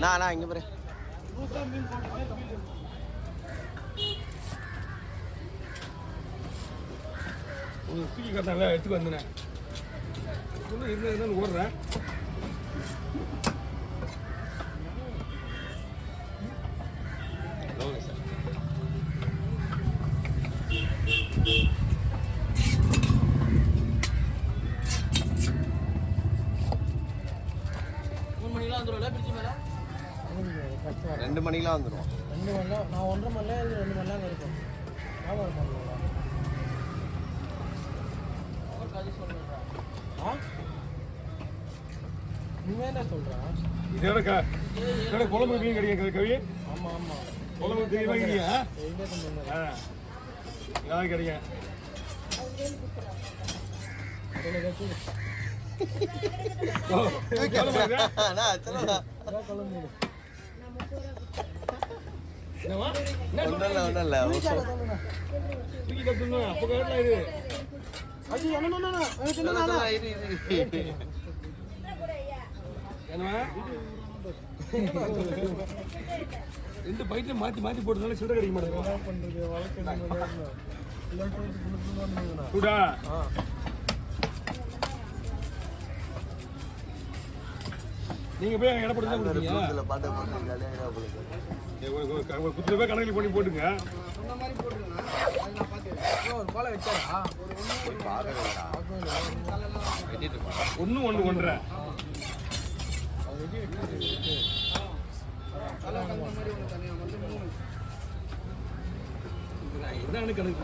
நான் இங்கே பாரு தூக்கி கட்டால எடுத்துக்கு வந்தேன் இருந்தாலும் ஓடுறேன். ரெண்டு மணிக்கெலாம் வந்துடும். 2 மணி நேரம் நான் 1.5 மணி நேரம் 2 மணி நேரம் இருக்கும். வியாபாரம் பண்ணுங்களா? நீங்க என்ன சொல்றா? இதோட குழம்பு மீன் கிடைக்கும் கவி. ஆமா ஆமா குழம்பு மீன் வாங்கிக்கிறியா? யாரும் கிடைக்கும். ரெண்டு பைட்ல மாத்தி மாத்தி போட்டதுனால சுட கிடைக்க மாட்டேங்குது. நீங்க போய் இடப்பட்டு தான் கொடுத்தீங்க. குத்துல போய் கணக்கில் பண்ணி போட்டுங்க. ஒன்று ஒன்றரை என்ன கணக்கு.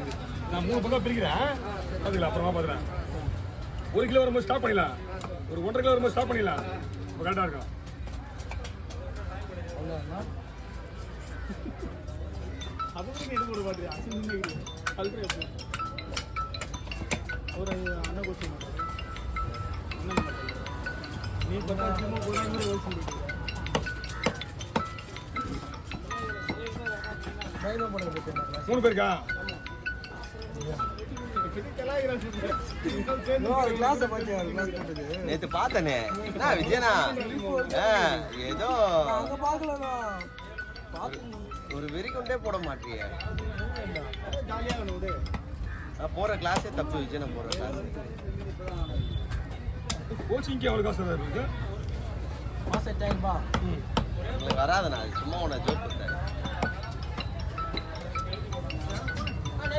நான் 3 பக்கம் பிரிக்கிறேன். அதுல அப்புறமா பாத்துறேன். 1 கிலோ வரும்போது ஸ்டாப் பண்ணிடலாம். ஒரு 1.5 கிலோ வரும்போது ஸ்டாப் பண்ணிடலாம். கரெக்டா இருக்கும். மூணு பேருக்கா? நேத்து பார்த்தனே விஜயனா ஏதோ ஒரு வெறி கொண்டே போட மாட்டிய. போற கிளாஸே தப்பு. விஜயனா போற கிளாஸ் கோச்சிங்க்கு எவ்வளவு காசு இருக்கு? மாசம் 8000 ரூபாய் வராதுண்ணா. சும்மா உன்னை ஜோக் கொடுத்தேன்.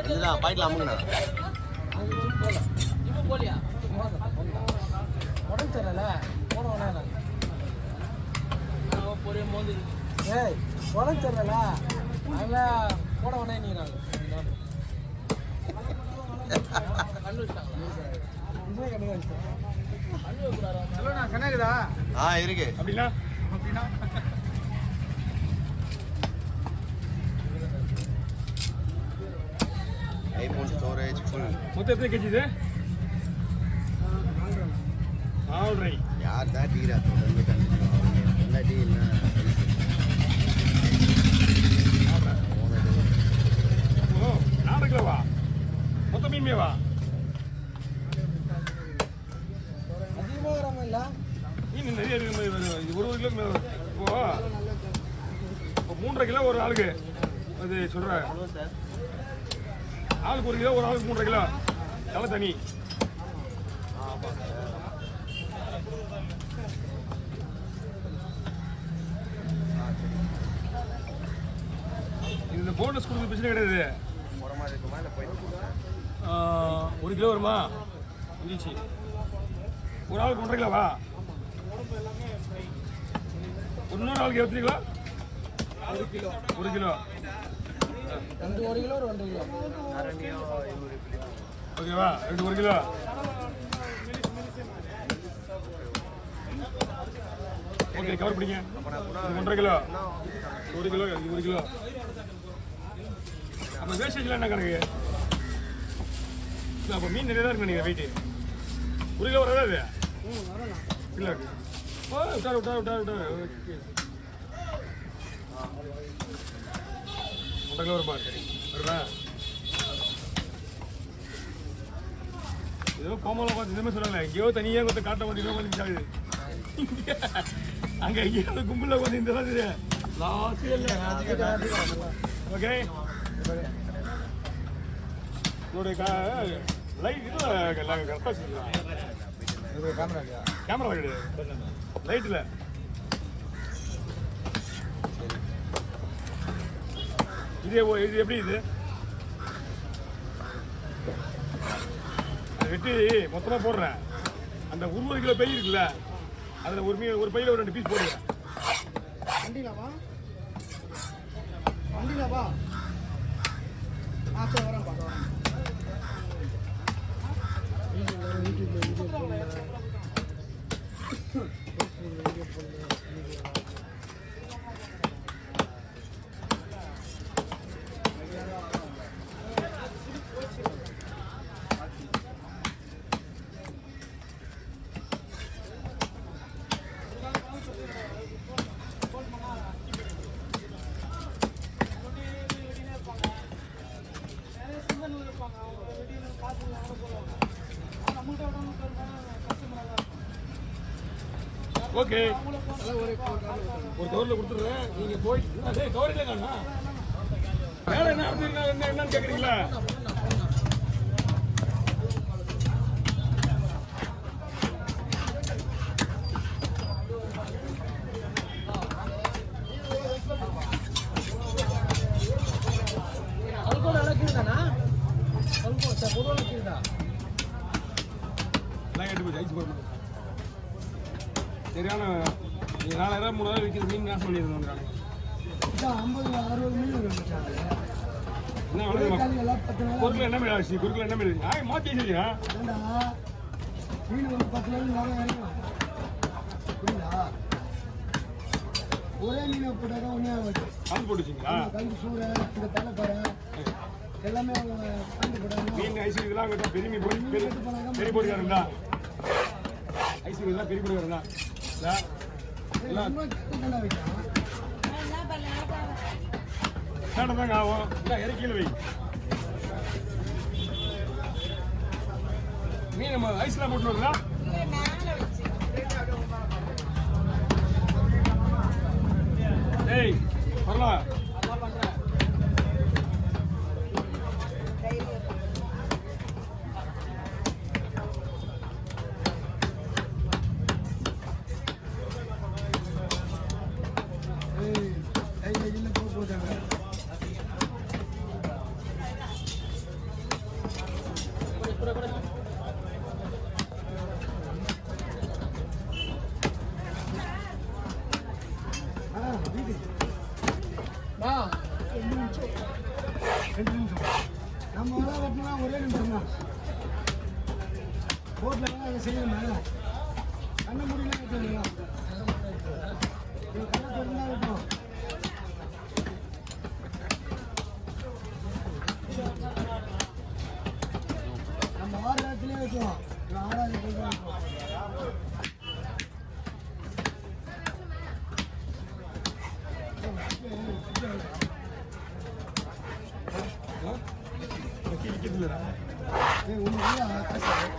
இதுதான் பாயிட்ல அமுங்கண்ணா. போலியா உடம்பு தெரியல போன உடனே ஏய் உடம்பு தெரியல அதில் போட உடனே நீங்க இருக்கு அப்படின்னா ஐபோன் ஸ்டோரேஜ் ஃபுல். மொத்தம் எத்தனை கேஜி இது? 4.5. யார் தான் டீ ராத்தோட எல்லா டீ இல்லை. ஓ 4 கிலோவா? மொத்தம் மீன்மேவா? அதிகமாக வராம இல்லை மீன் நிறைய இருக்கு. 1 கிலோக்கு மேலே இப்போ 3.5 கிலோ ஒரு ஆளுக்கு. அது சொல்கிறேன். ஆளுக்கு 1 கிலோ, ஒரு ஆளுக்கு 3.5 கிலோ. தலை தனி. இந்த போனஸ் கொடுக்குற பிரச்சனை கிடையாது. 1 கிலோ வருமா? இருந்துச்சு. ஒரு ஆளுக்கு 1.5 கிலோவா? இன்னொரு ஆளுக்கு எத்தனை கிலோ? 1 கிலோ. 1 கிலோ. 1 கிலோ ஒரு 2 கிலோ. ஓகேவா? 1 கிலோ. ஓகே கவர் பிடிங்க. 1.5 கிலோ. 1 kilo 1 kilo. அப்போ வேஸ்டேஜ்லாம் என்ன கணக்கு? இல்லை அப்போ மீன் நிறைய தான் இருக்கு நீங்கள் வெயிட்டு. 1 கிலோ வராது இல்லை இருக்கு. ஓ விட்டாரு ஓகே 1 கிலோ வருமா? சரி வருதா? ஏதோ கோமலை பார்த்து இதுமே சொல்லலை. எங்கேயோ தனியாக கொஞ்சம் காட்ட பார்த்தீங்கன்னா கொஞ்சம் ஆகுது. அங்கே எங்கேயாவது கும்பலில் வந்து இந்த மாதிரி லாஸ்ட் இல்லை ஓகே உங்களுடைய லைட் இது கரெக்டாக வச்சுருக்கலாம் கேமரா இல்லையா? கேமரா கிடையாது லைட்டில் இது எப்படி இது அதை வெட்டி மொத்தமாக போடுறேன் அந்த 20 கிலோ பை இருக்குல்ல அதில் ஒரு பையில் ஒரு 2 பீஸ் போடுவேன் வண்டியிலவா வண்டியிலவா ஆ சரி வரேன் பார்க்க வரேன் யூடியூப்ல வீடியோ போடல வீடியோ போடல ஓகே ஒரு கவரில் கொடுத்துட்றேன் நீங்கள் போயிட்டு அதே கவரில் காணா வேலை என்ன என்னன்னு கேட்குறீங்களா அல்கோல் அழைக்குதுதானா அல்கோல் சார் பொதுவாக அழைக்குதா எல்லாம் கேட்டு போய் ஜெயிச்சு போடணும் சரியான நீங்கள் 4000 3000 விற்கிற மீன் நாசம் பண்ணியிருந்தோம் வந்துடுறாங்க 50 60 மீன் வச்சாங்க என்ன வேணும் குறுக்கில் என்ன மீன் ஆச்சு குறுக்கில் என்ன மீன் மாற்றி வச்சுருக்கீங்க ஏண்டா மீன் வந்து 10 நாள் நாங்கள் இறங்கும் புரியுதா ஒரே மீனை போட்டாக்கா ஒன்றே ஆகும் கலந்து போட்டு வச்சிங்களா கந்து சூறை இந்த தலைப்பாறை எல்லாமே அவங்க கண்டு போட்டாங்க மீன் ஐஸ் இதெல்லாம் கிட்ட பெரிய மீன் பெரிய போட்டுக்காருங்களா ஐஸ் இதெல்லாம் பெரிய போட்டுக்காருங்களா எல்லாம் சேட்டை தாங்க ஆகும் இல்லை இறக்கியில் வை மீன் நம்ம ஐஸ்லாம் போட்டு வருங்களா ஏய் வரலாம் நம்ம எல்லாம் வெட்டினா ஒரே நிமிஷம் தான் போட்டில் அதை செய்யணுமா கண்ண முடியல வெட்டலையா கண்ணை தெரிஞ்சா வெட்டணும் நம்ம 6 இடத்துலேயே வெட்டுவோம் 6வது இடத்துல வைக்கிறதுலடா வெட்டுவோம்